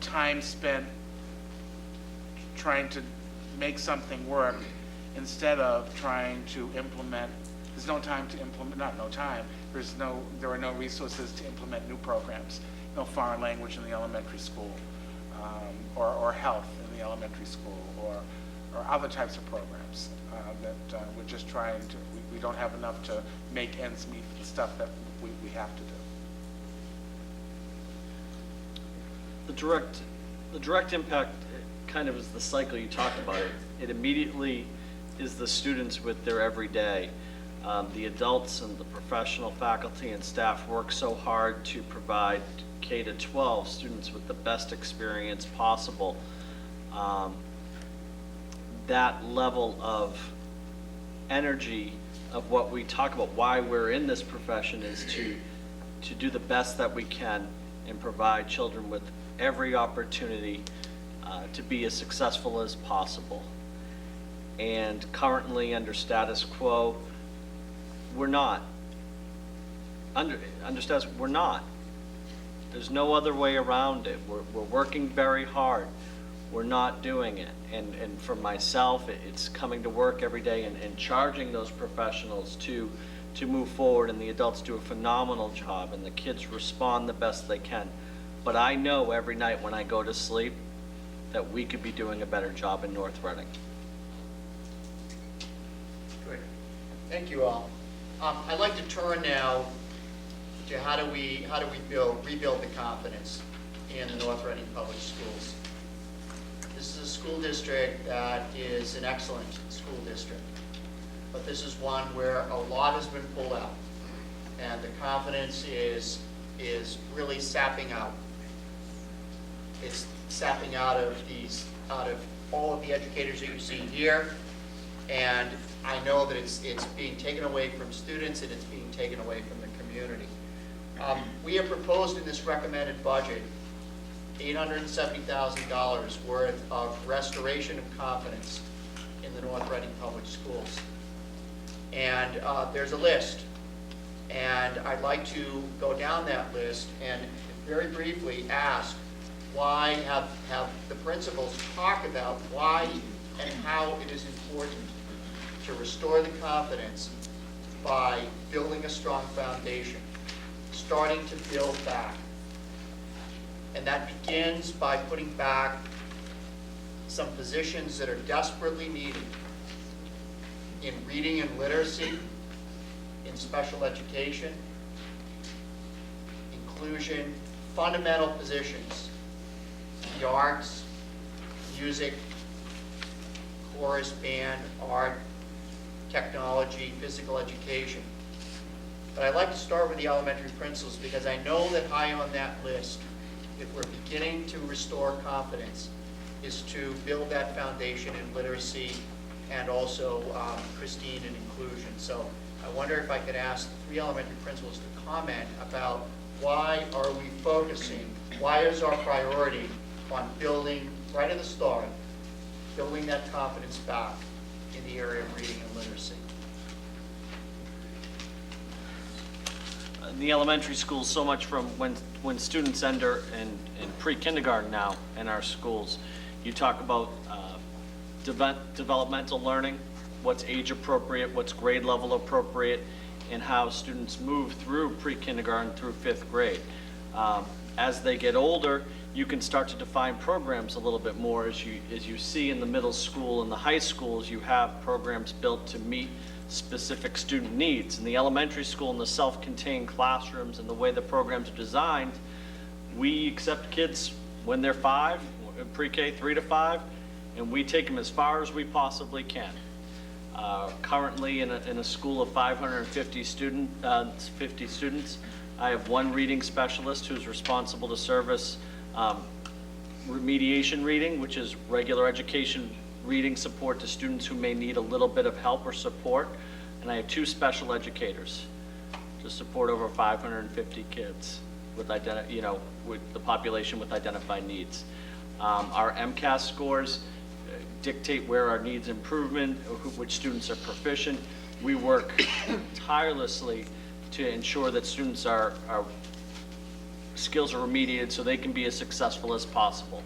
time spent trying to make something work instead of trying to implement. There's no time to implement, not no time, there are no resources to implement new programs, no foreign language in the elementary school, or health in the elementary school, or other types of programs that we're just trying to, we don't have enough to make ends meet for the stuff that we have to do. The direct impact kind of is the cycle you talked about. It immediately is the students with their everyday. The adults and the professional faculty and staff work so hard to provide K to 12 students with the best experience possible. That level of energy of what we talk about, why we're in this profession, is to do the best that we can and provide children with every opportunity to be as successful as possible. And currently, under status quo, we're not. Under status, we're not. There's no other way around it. We're working very hard. We're not doing it. And for myself, it's coming to work every day and charging those professionals to move forward, and the adults do a phenomenal job, and the kids respond the best they can. But I know every night when I go to sleep that we could be doing a better job in North Reading. Good. Thank you all. I'd like to turn now to how do we rebuild the confidence in the North Reading Public Schools. This is a school district that is an excellent school district, but this is one where a lot has been pulled out, and the confidence is really sapping out. It's sapping out of all of the educators that you see here, and I know that it's being taken away from students, and it's being taken away from the community. We have proposed in this recommended budget $870,000 worth of restoration of confidence in the North Reading Public Schools. And there's a list, and I'd like to go down that list and very briefly ask why have the principals talk about why and how it is important to restore the confidence by building a strong foundation, starting to build back. And that begins by putting back some positions that are desperately needed in reading and literacy, in special education, inclusion, fundamental positions, the arts, music, chorus, band, art, technology, physical education. But I'd like to start with the elementary principals, because I know that high on that list, if we're beginning to restore confidence, is to build that foundation in literacy and also, Christine, in inclusion. So I wonder if I could ask the three elementary principals to comment about why are we focusing, why is our priority on building, right at the start, building that confidence back in the area of reading and literacy. In the elementary schools, so much from when students enter in pre-kindergarten now in our schools, you talk about developmental learning, what's age appropriate, what's grade level appropriate, and how students move through pre-kindergarten through 5th grade. As they get older, you can start to define programs a little bit more. As you see in the middle school and the high schools, you have programs built to meet specific student needs. In the elementary school, in the self-contained classrooms and the way the programs are designed, we accept kids when they're 5, pre-K 3 to 5, and we take them as far as we possibly can. Currently in a school of 550 students, I have one reading specialist who's responsible to service remediation reading, which is regular education reading support to students who may need a little bit of help or support. And I have 2 special educators to support over 550 kids with with the population with identified needs. Our MCAS scores dictate where our needs improvement, which students are proficient. We work tirelessly to ensure that students are skills are remediated so they can be as successful as possible.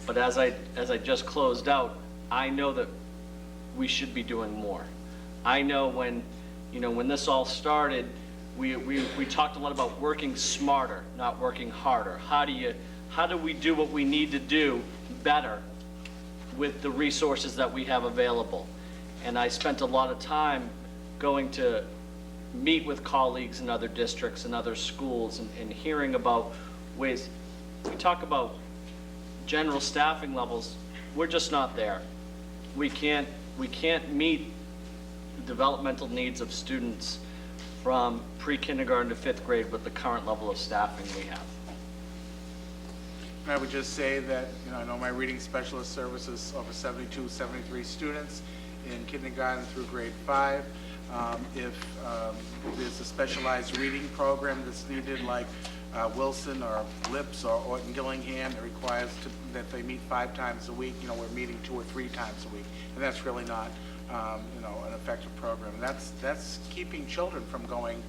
But as I just closed out, I know that we should be doing more. I know when this all started, we talked a lot about working smarter, not working harder. How do we do what we need to do better with the resources that we have available? And I spent a lot of time going to meet with colleagues in other districts and other schools and hearing about ways. We talk about general staffing levels, we're just not there. We can't meet the developmental needs of students from pre-kindergarten to 5th grade with the current level of staffing we have. And I would just say that, I know my reading specialist services over 72, 73 students in kindergarten through grade 5. If there's a specialized reading program that's needed, like Wilson or Lips or Orton Gillingham, that requires that they meet 5 times a week, we're meeting 2 or 3 times a week. And that's really not, an effective program. And that's keeping children from going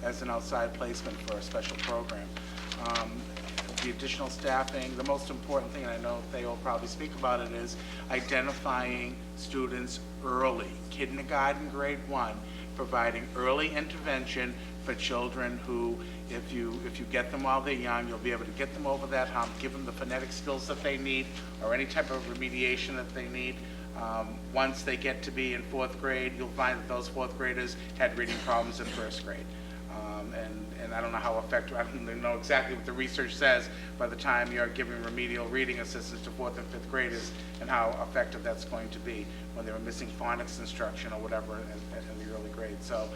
as an outside placement for a special program. The additional staffing, the most important thing, and I know they will probably speak about it, is identifying students early. Kindergarten, grade 1, providing early intervention for children who, if you get them while they're young, you'll be able to get them over that hump, give them the phonetic skills that they need, or any type of remediation that they need. Once they get to be in 4th grade, you'll find that those 4th graders had reading problems in 1st grade. And I don't know how effective, I don't know exactly what the research says by the time you're giving remedial reading assistance to 4th and 5th graders, and how effective that's going to be when they were missing phonics instruction or whatever in the early grades. So,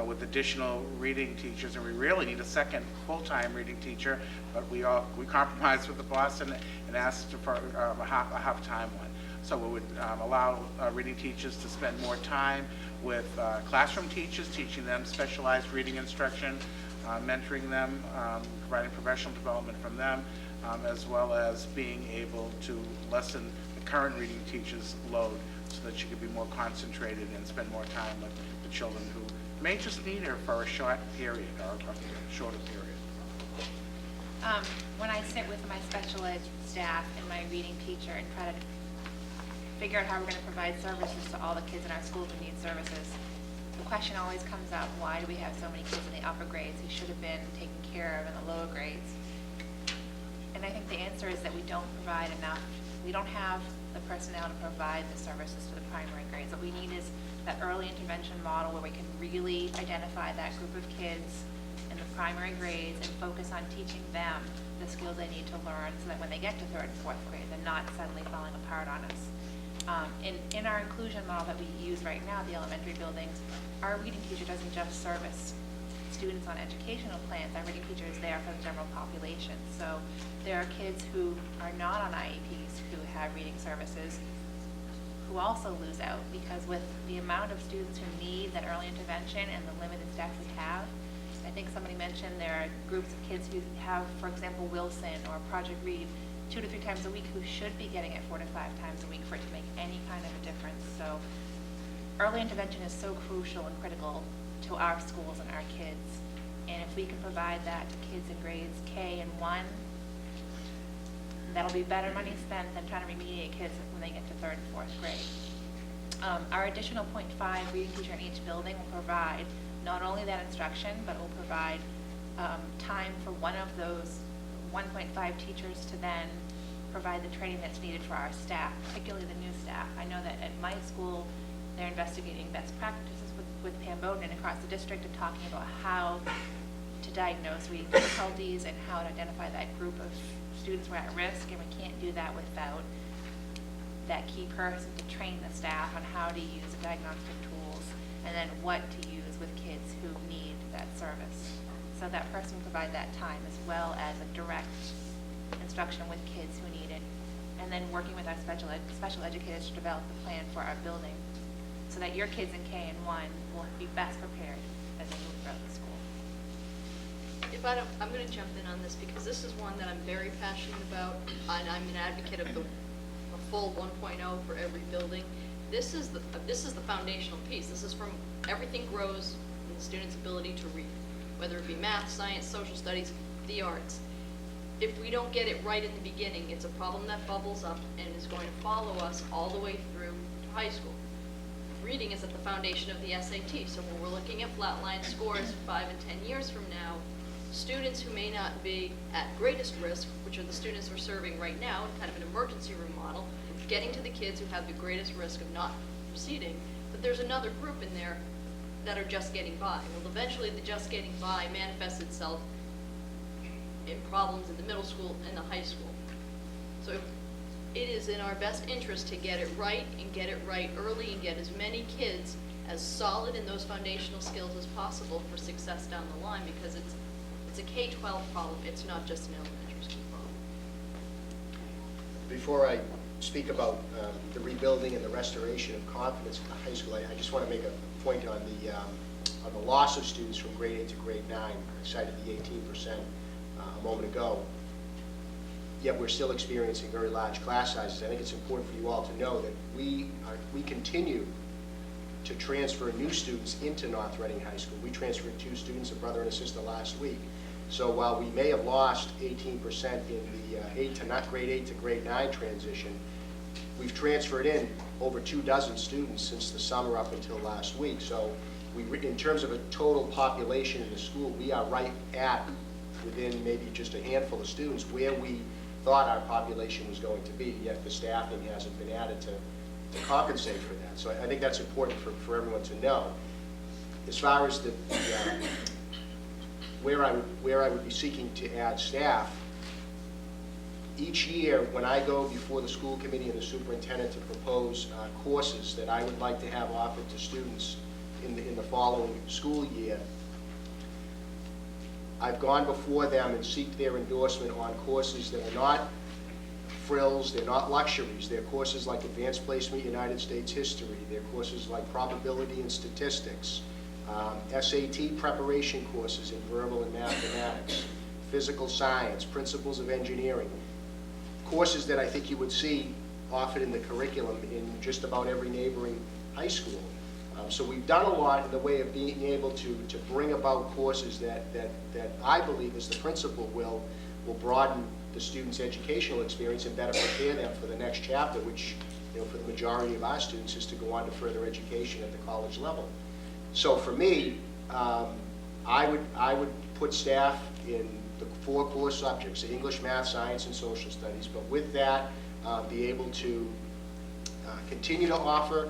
with additional reading teachers, and we really need a second full-time reading teacher, but we compromised with the boss and asked for a half-time one. So we would allow reading teachers to spend more time with classroom teachers, teaching them specialized reading instruction, mentoring them, providing professional development from them, as well as being able to lessen the current reading teachers' load so that she could be more concentrated and spend more time with the children who may just need her for a short period or a shorter period. When I sit with my special ed staff and my reading teacher and try to figure out how we're going to provide services to all the kids in our schools who need services, the question always comes up, why do we have so many kids in the upper grades who should have been taken care of in the lower grades? And I think the answer is that we don't provide enough. We don't have the personnel to provide the services to the primary grades. What we need is that early intervention model where we can really identify that group of kids in the primary grades and focus on teaching them the skills they need to learn so that when they get to 3rd and 4th grade, they're not suddenly falling apart on us. In our inclusion model that we use right now, the elementary buildings, our reading teacher doesn't just service students on educational plans. Our reading teacher is there for the general population. So there are kids who are not on IEPs who have reading services who also lose out, because with the amount of students who need that early intervention and the limited staff we have, I think somebody mentioned there are groups of kids who have, for example, Wilson or Project Read, 2 to 3 times a week, who should be getting it 4 to 5 times a week for it to make any kind of a difference. So early intervention is so crucial and critical to our schools and our kids. And if we can provide that to kids in grades K and 1, that'll be better money spent than trying to remediate kids when they get to 3rd and 4th grade. Our additional 0.5 reading teacher in each building will provide not only that instruction, but will provide time for one of those 1.5 teachers to then provide the training that's needed for our staff, particularly the new staff. I know that at my school, they're investigating best practices with Pam Bowden and across the district and talking about how to diagnose reading difficulties and how to identify that group of students who are at risk, and we can't do that without that key person to train the staff on how to use the diagnostic tools and then what to use with kids who need that service. So that person will provide that time as well as a direct instruction with kids who need it, and then working with our special educators to develop the plan for our building so that your kids in K and 1 will be best prepared as they move throughout the school. I'm going to jump in on this because this is one that I'm very passionate about, and I'm an advocate of a full 1.0 for every building. This is the foundational piece. This is from everything grows in the student's ability to read, whether it be math, science, social studies, the arts. if we don't get it right in the beginning, it's a problem that bubbles up and is going to follow us all the way through to high school. Reading is at the foundation of the SAT, so when we're looking at flatline scores 5 and 10 years from now, students who may not be at greatest risk, which are the students we're serving right now in kind of an emergency room model, getting to the kids who have the greatest risk of not proceeding, but there's another group in there that are just getting by. Well, eventually the just getting by manifests itself in problems in the middle school and the high school. So it is in our best interest to get it right and get it right early and get as many kids as solid in those foundational skills as possible for success down the line, because it's a K-12 problem, it's not just an elementary school problem. Before I speak about the rebuilding and the restoration of confidence in the high school, I just want to make a point on the loss of students from grade 8 to grade 9. I cited the 18% a moment ago. Yet we're still experiencing very large class sizes. I think it's important for you all to know that we continue to transfer new students into North Reading High School. We transferred 2 students, a brother and a sister, last week. So while we may have lost 18% in the grade 8 to grade 9 transition, we've transferred in over 24 students since the summer up until last week. So in terms of a total population in the school, we are right at within maybe just a handful of students where we thought our population was going to be, yet the staffing hasn't been added to compensate for that. So I think that's important for everyone to know. As far as where I would be seeking to add staff, each year when I go before the school committee and the superintendent to propose courses that I would like to have offered to students in the following school year, I've gone before them and seek their endorsement on courses that are not frills, they're not luxuries. They're courses like Advanced Placement United States History. They're courses like Probability and Statistics, SAT preparation courses in verbal and mathematics, physical science, principles of engineering. Courses that I think you would see offered in the curriculum in just about every neighboring high school. So we've done a lot in the way of being able to bring about courses that I believe as the principal will broaden the students' educational experience and better prepare them for the next chapter, which, for the majority of our students is to go on to further education at the college level. So for me, I would put staff in the 4 core subjects, English, math, science, and social studies, but with that, be able to continue to offer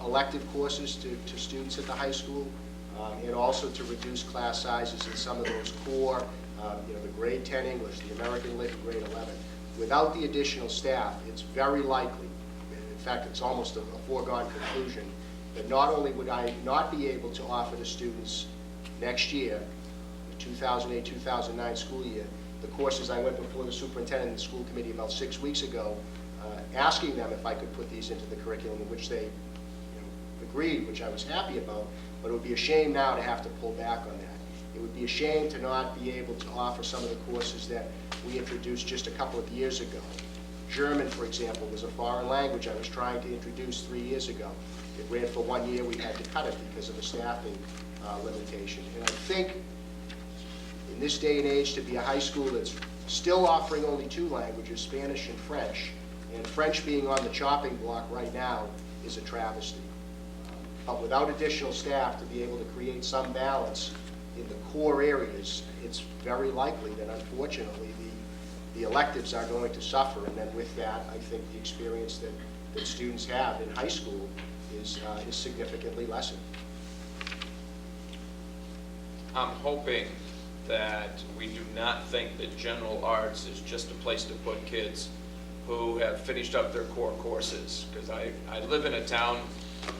elective courses to students at the high school, and also to reduce class sizes in some of those core, the grade 10 English, the American Lit, grade 11. Without the additional staff, it's very likely, in fact, it's almost a foregone conclusion, that not only would I not be able to offer to students next year, the 2008-2009 school year, the courses I went before the superintendent and the school committee about 6 weeks ago, asking them if I could put these into the curriculum, in which they agreed, which I was happy about, but it would be a shame now to have to pull back on that. It would be a shame to not be able to offer some of the courses that we introduced just a couple of years ago. German, for example, was a foreign language I was trying to introduce 3 years ago. It ran for 1 year, we had to cut it because of a staffing limitation. And I think in this day and age, to be a high school that's still offering only 2 languages, Spanish and French being on the chopping block right now is a travesty. But without additional staff to be able to create some balance in the core areas, it's very likely that unfortunately the electives are going to suffer, and then with that, I think the experience that students have in high school is significantly lessened. I'm hoping that we do not think that general arts is just a place to put kids who have finished up their core courses, because I live in a town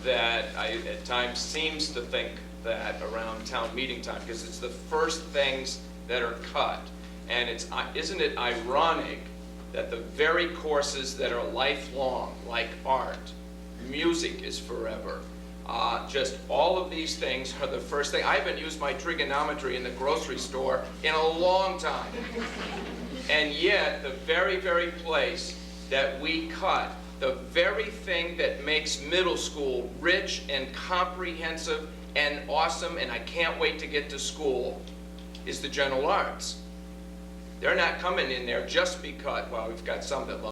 that at times seems to think that around town meeting time, because it's the first things that are cut. And isn't it ironic that the very courses that are lifelong, like art, music is forever, just all of these things are the first thing. I haven't used my trigonometry in the grocery store in a long time. And yet, the very, very place that we cut, the very thing that makes middle school rich and comprehensive and awesome, and I can't wait to get to school, is the general arts. They're not coming in there just because, well, we've got some that love